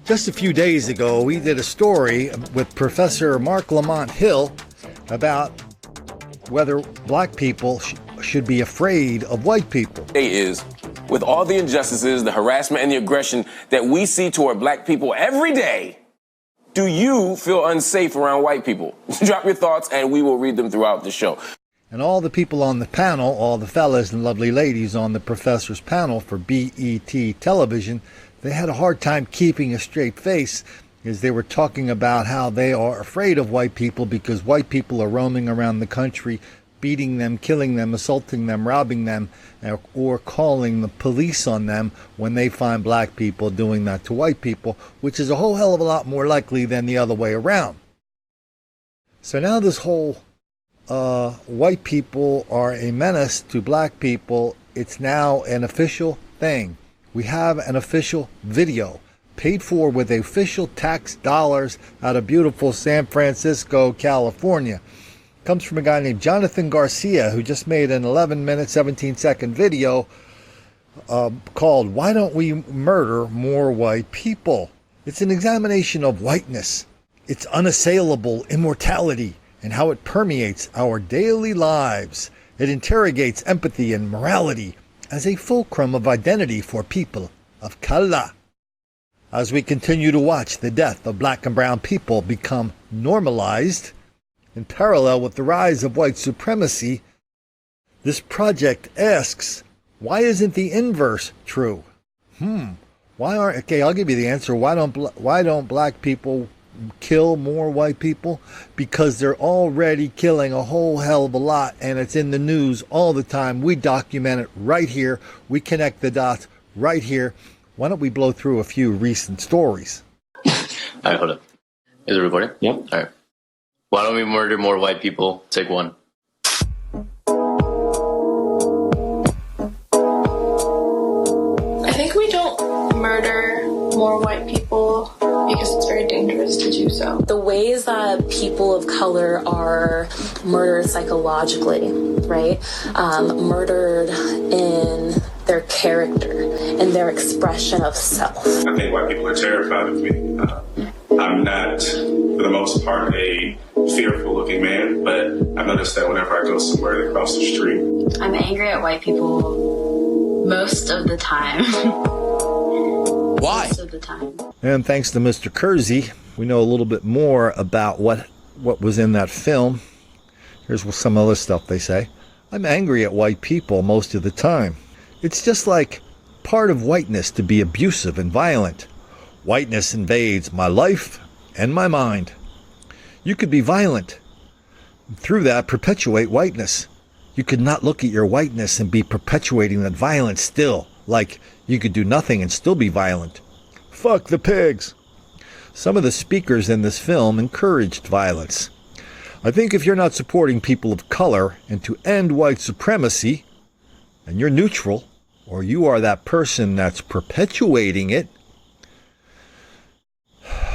Just a few days ago, we did a story with Professor Mark Lamont Hill about whether black people should be afraid of white people. It is, with all the injustices, the harassment, and the aggression that we see toward black people every day, do you feel unsafe around white people? Drop your thoughts and we will read them throughout the show. And all the people on the panel, all the fellas and lovely ladies on the professor's panel for BET television, they had a hard time keeping a straight face as they were talking about how they are afraid of white people because white people are roaming around the country, beating them, killing them, assaulting them, robbing them, or calling the police on them when they find black people doing that to white people, which is a whole hell of a lot more likely than the other way around. So now this whole white people are a menace to black people, it's now an official thing. We have an official video paid for with official tax dollars out of beautiful San Francisco, California. Comes from a guy named Jonathan Garcia, who just made an 11-minute, 17-second video called "Why Don't We Murder More White People?" It's an examination of whiteness, its unassailable immortality, and how it permeates our daily lives. It interrogates empathy and morality as a fulcrum of identity for people of color. As we continue to watch the death of black and brown people become normalized, in parallel with the rise of white supremacy, this project asks, why isn't the inverse true? Okay, I'll give you the answer. Why don't black people kill more white people? Because they're already killing a whole hell of a lot, and it's in the news all the time. We document it right here. We connect the dots right here. Why don't we blow through a few recent stories? All right, hold up. Is it recording? Yep. All right. Why don't we murder more white people? Take one. I think we don't murder more white people because it's very dangerous to do so. The ways that people of color are murdered psychologically, right? Murdered in their character and their expression of self. I think white people are terrified of me. I'm not, for the most part, a fearful-looking man, but I've noticed that whenever I go somewhere across the street. I'm angry at white people most of the time. Why? Most of the time. And thanks to Mr. Kersey, we know a little bit more about what was in that film. Here's some other stuff they say. I'm angry at white people most of the time. It's just like part of whiteness to be abusive and violent. Whiteness invades my life and my mind. You could be violent. Through that, perpetuate whiteness. You could not look at your whiteness and be perpetuating that violence still. Like you could do nothing and still be violent. Fuck the pigs. Some of the speakers in this film encouraged violence. I think if you're not supporting people of color and to end white supremacy, and you're neutral, or you are that person that's perpetuating it,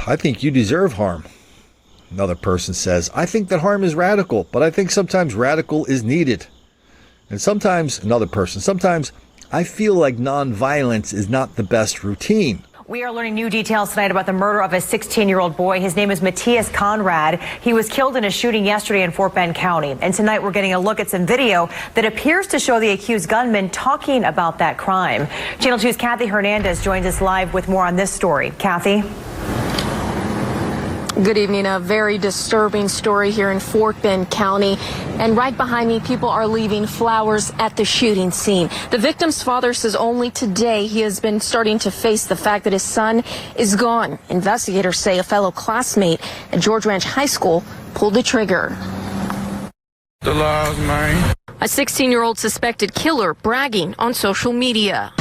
I think you deserve harm. Another person says, I think that harm is radical, but I think sometimes radical is needed. And sometimes, another person, sometimes I feel like nonviolence is not the best routine. We are learning new details tonight about the murder of a 16-year-old boy. His name is Matthias Conrad. He was killed in a shooting yesterday in Fort Bend County. And tonight we're getting a look at some video that appears to show the accused gunman talking about that crime. Channel 2's Kathy Hernandez joins us live with more on this story. Kathy? Good evening. A very disturbing story here in Fort Bend County. And right behind me, people are leaving flowers at the shooting scene. The victim's father says only today he has been starting to face the fact that his son is gone. Investigators say a fellow classmate at George Ranch High School pulled the trigger. The laws, man. A 16-year-old suspected killer bragging on social media.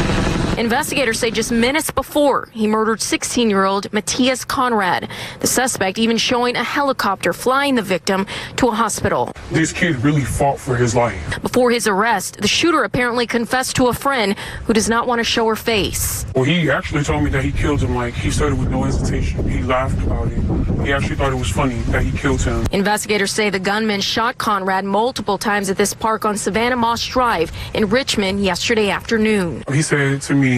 Investigators say just minutes before he murdered 16-year-old Matthias Conrad. The suspect even showing a helicopter flying the victim to a hospital. This kid really fought for his life. Before his arrest, the shooter apparently confessed to a friend who does not want to show her face. Well, he actually told me that he killed him. Like, he said it with no hesitation. He laughed about it. He actually thought it was funny that he killed him. Investigators say the gunman shot Conrad multiple times at this park on Savannah Moss Drive in Richmond yesterday afternoon. He said to me,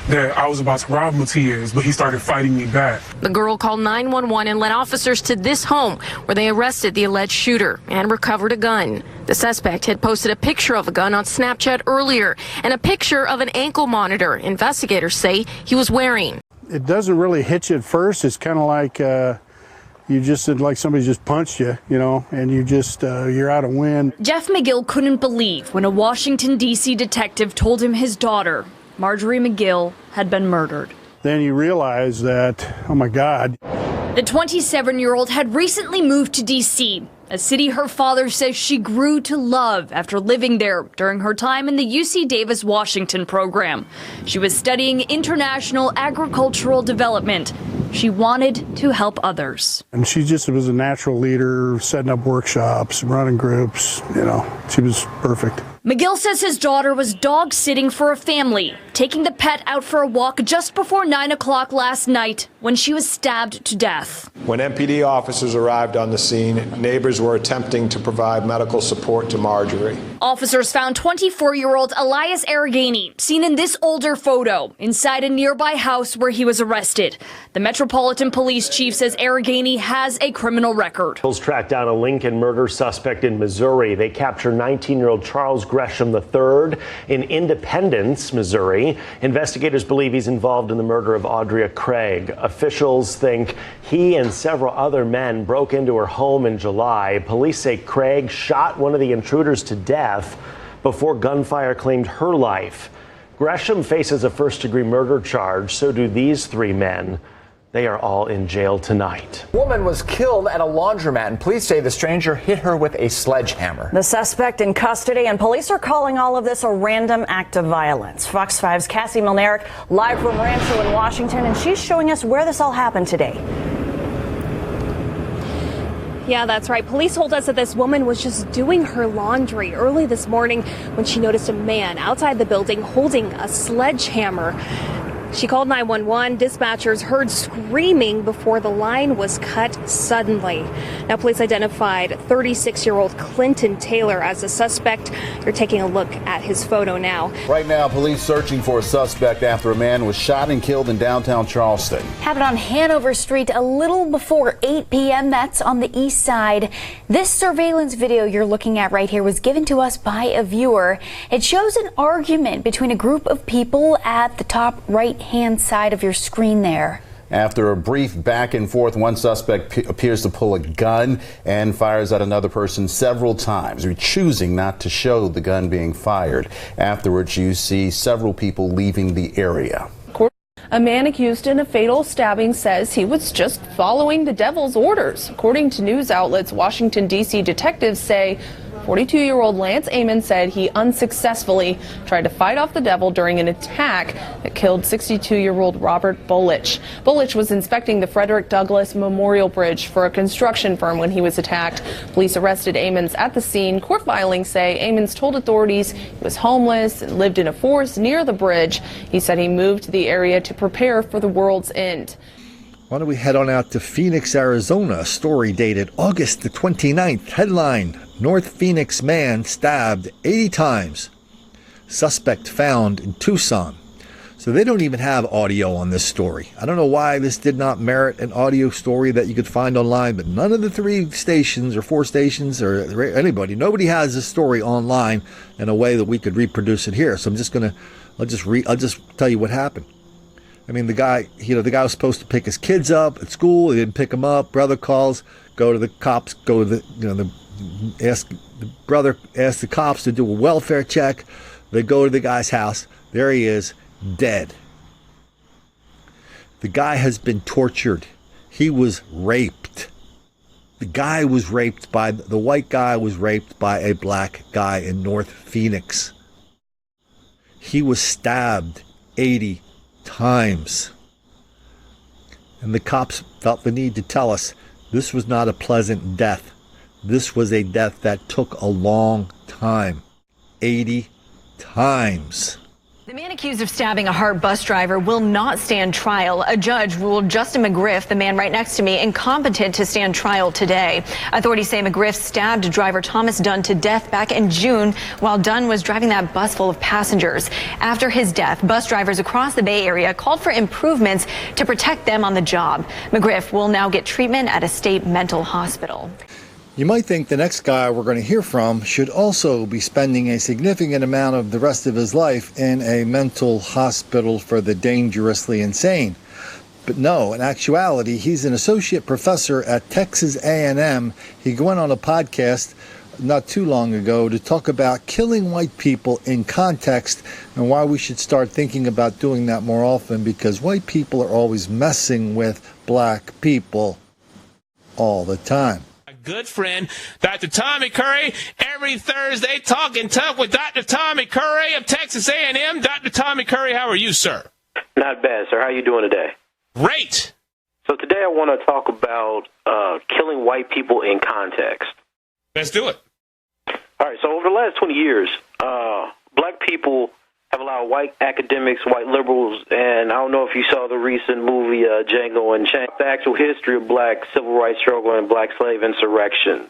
that I was about to rob Matias, but he started fighting me back. The girl called 911 and led officers to this home where they arrested the alleged shooter and recovered a gun. The suspect had posted a picture of a gun on Snapchat earlier and a picture of an ankle monitor investigators say he was wearing. It doesn't really hit you at first. It's kind of like you just like somebody just punched you, and you just you're out of wind. Jeff McGill couldn't believe when a Washington, D.C. detective told him his daughter, Marjorie McGill, had been murdered. Then you realize that, oh my God. The 27-year-old had recently moved to D.C., a city her father says she grew to love after living there during her time in the UC Davis Washington program. She was studying international agricultural development. She wanted to help others. And she just was a natural leader, setting up workshops, running groups, she was perfect. McGill says his daughter was dog sitting for a family, taking the pet out for a walk just before 9 o'clock last night when she was stabbed to death. When MPD officers arrived on the scene, neighbors were attempting to provide medical support to Marjorie. Officers found 24-year-old Elias Aragani, seen in this older photo, inside a nearby house where he was arrested. The Metropolitan Police Chief says Aragani has a criminal record. Police tracked down a Lincoln murder suspect in Missouri. They captured 19-year-old Charles Gresham III in Independence, Missouri. Investigators believe he's involved in the murder of Audria Craig. Officials think he and several other men broke into her home in July. Police say Craig shot one of the intruders to death before gunfire claimed her life. Gresham faces a first-degree murder charge. So do these three men. They are all in jail tonight. A woman was killed at a laundromat, and police say the stranger hit her with a sledgehammer. The suspect in custody, and police are calling all of this a random act of violence. Fox 5's Cassie Milnaric live from Rancho in Washington, and she's showing us where this all happened today. Yeah, that's right. Police told us that this woman was just doing her laundry early this morning when she noticed a man outside the building holding a sledgehammer. She called 911. Dispatchers heard screaming before the line was cut suddenly. Now, police identified 36-year-old Clinton Taylor as the suspect. You're taking a look at his photo now. Right now, police searching for a suspect after a man was shot and killed in downtown Charleston. Happened on Hanover Street a little before 8 p.m. That's on the east side. This surveillance video you're looking at right here was given to us by a viewer. It shows an argument between a group of people at the top right-hand side of your screen there. After a brief back and forth, one suspect appears to pull a gun and fires at another person several times, choosing not to show the gun being fired. Afterwards, you see several people leaving the area. A man accused in a fatal stabbing says he was just following the devil's orders. According to news outlets, Washington, D.C. detectives say 42-year-old Lance Amon said he unsuccessfully tried to fight off the devil during an attack that killed 62-year-old Robert Bolich. Bolich was inspecting the Frederick Douglass Memorial Bridge for a construction firm when he was attacked. Police arrested Amons at the scene. Court filings say Amons told authorities he was homeless and lived in a forest near the bridge. He said he moved to the area to prepare for the world's end. Why don't we head on out to Phoenix, Arizona? A story dated August the 29th. Headline: North Phoenix man stabbed 80 times. Suspect found in Tucson. So they don't even have audio on this story. I don't know why this did not merit an audio story that you could find online, but none of the 3 stations or 4 stations or nobody has this story online in a way that we could reproduce it here. So I'll just tell you what happened. I mean, the guy was supposed to pick his kids up at school. He didn't pick them up. Brother calls, go to the cops, the brother asks the cops to do a welfare check. They go to the guy's house. There he is, dead. The guy has been tortured. He was raped. The white guy was raped by a black guy in North Phoenix. He was stabbed 80 times. And the cops felt the need to tell us this was not a pleasant death. This was a death that took a long time. 80 times. The man accused of stabbing a Hart bus driver will not stand trial. A judge ruled Justin McGriff, the man right next to me, incompetent to stand trial today. Authorities say McGriff stabbed driver Thomas Dunn to death back in June while Dunn was driving that bus full of passengers. After his death, bus drivers across the Bay Area called for improvements to protect them on the job. McGriff will now get treatment at a state mental hospital. You might think the next guy we're going to hear from should also be spending a significant amount of the rest of his life in a mental hospital for the dangerously insane. But no, in actuality, he's an associate professor at Texas A&M. He went on a podcast not too long ago to talk about killing white people in context and why we should start thinking about doing that more often, because white people are always messing with black people all the time. Good friend, Dr. Tommy Curry, every Thursday Talking Tough with Dr. Tommy Curry of Texas A&M. Dr. Tommy Curry, how are you, sir? Not bad, sir. How are you doing today? Great. So today I want to talk about killing white people in context. Let's do it. All right, so over the last 20 years, black people have allowed white academics, white liberals, and I don't know if you saw the recent movie Django Unchained, the actual history of black civil rights struggle and black slave insurrections.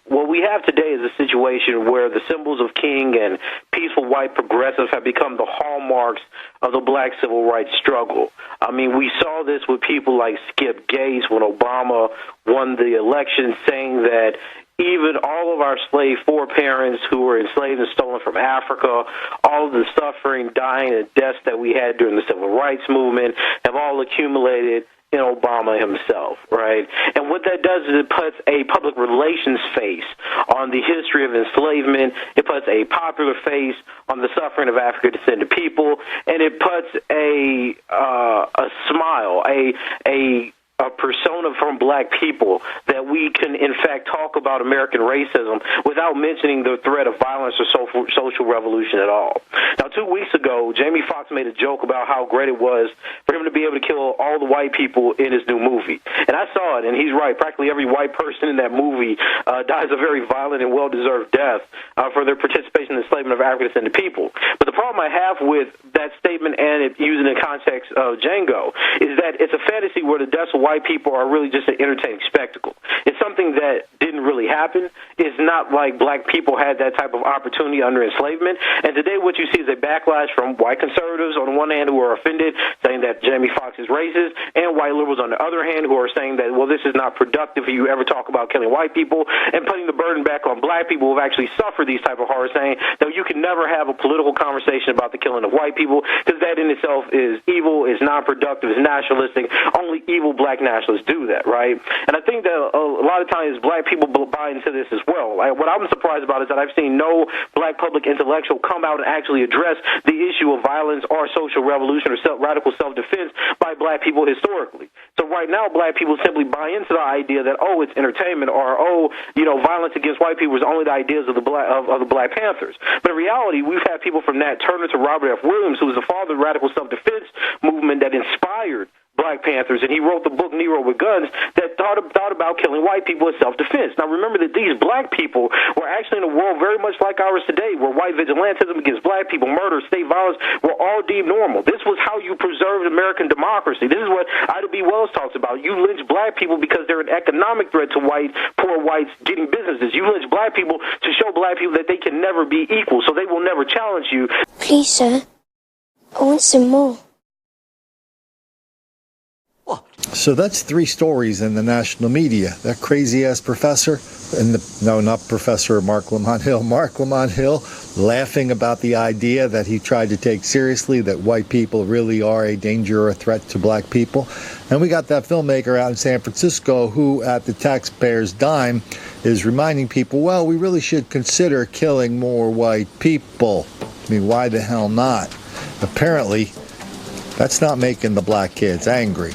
What we have today is a situation where the symbols of king and peaceful white progressives have become the hallmarks of the black civil rights struggle. I mean, we saw this with people like Skip Gates when Obama won the election, saying that even all of our slave foreparents who were enslaved and stolen from Africa, all of the suffering, dying, and deaths that we had during the civil rights movement have all accumulated in Obama himself, right? And what that does is it puts a public relations face on the history of enslavement. It puts a popular face on the suffering of African descended people, and it puts a smile, a persona from black people that we can, in fact, talk about American racism without mentioning the threat of violence or social revolution at all. Now, 2 weeks ago, Jamie Foxx made a joke about how great it was for him to be able to kill all the white people in his new movie. And I saw it, and he's right. Practically every white person in that movie dies a very violent and well-deserved death for their participation in the enslavement of African descended people. But the problem I have with that statement and it using in the context of Django is that it's a fantasy where the deaths of white people are really just an entertaining spectacle. It's something that didn't really happen. It's not like black people had that type of opportunity under enslavement. And today what you see is a backlash from white conservatives on the one hand who are offended, saying that Jamie Foxx is racist, and white liberals on the other hand who are saying that, well, this is not productive if you ever talk about killing white people, and putting the burden back on black people who have actually suffered these type of horrors, saying that you can never have a political conversation about the killing of white people because that in itself is evil, is non-productive, is nationalistic. Only evil black nationalists do that, right? And I think that a lot of times black people buy into this as well. What I'm surprised about is that I've seen no black public intellectual come out and actually address the issue of violence or social revolution or radical self-defense by black people historically. So right now, black people simply buy into the idea that, oh, it's entertainment, or, oh, you know, violence against white people is only the ideas of the Black Panthers. But in reality, we've had people from Nat Turner to Robert F. Williams, who was the father of the radical self-defense movement that inspired Black Panthers, and he wrote the book Negro with Guns that thought about killing white people as self-defense. Now remember that these black people were actually in a world very much like ours today, where white vigilantism against black people, murder, state violence were all deemed normal. This was how you preserved American democracy. This is what Ida B. Wells talks about. You lynch black people because they're an economic threat to poor whites getting businesses. You lynch black people to show black people that they can never be equal, so they will never challenge you. Please, sir, I want some more. So that's 3 stories in the national media. That crazy-ass professor, no, not Professor Mark Lamont Hill, Mark Lamont Hill laughing about the idea that he tried to take seriously that white people really are a danger or a threat to black people. And we got that filmmaker out in San Francisco who, at the taxpayer's dime, is reminding people, well, we really should consider killing more white people. I mean, why the hell not? Apparently, that's not making the black kids angry.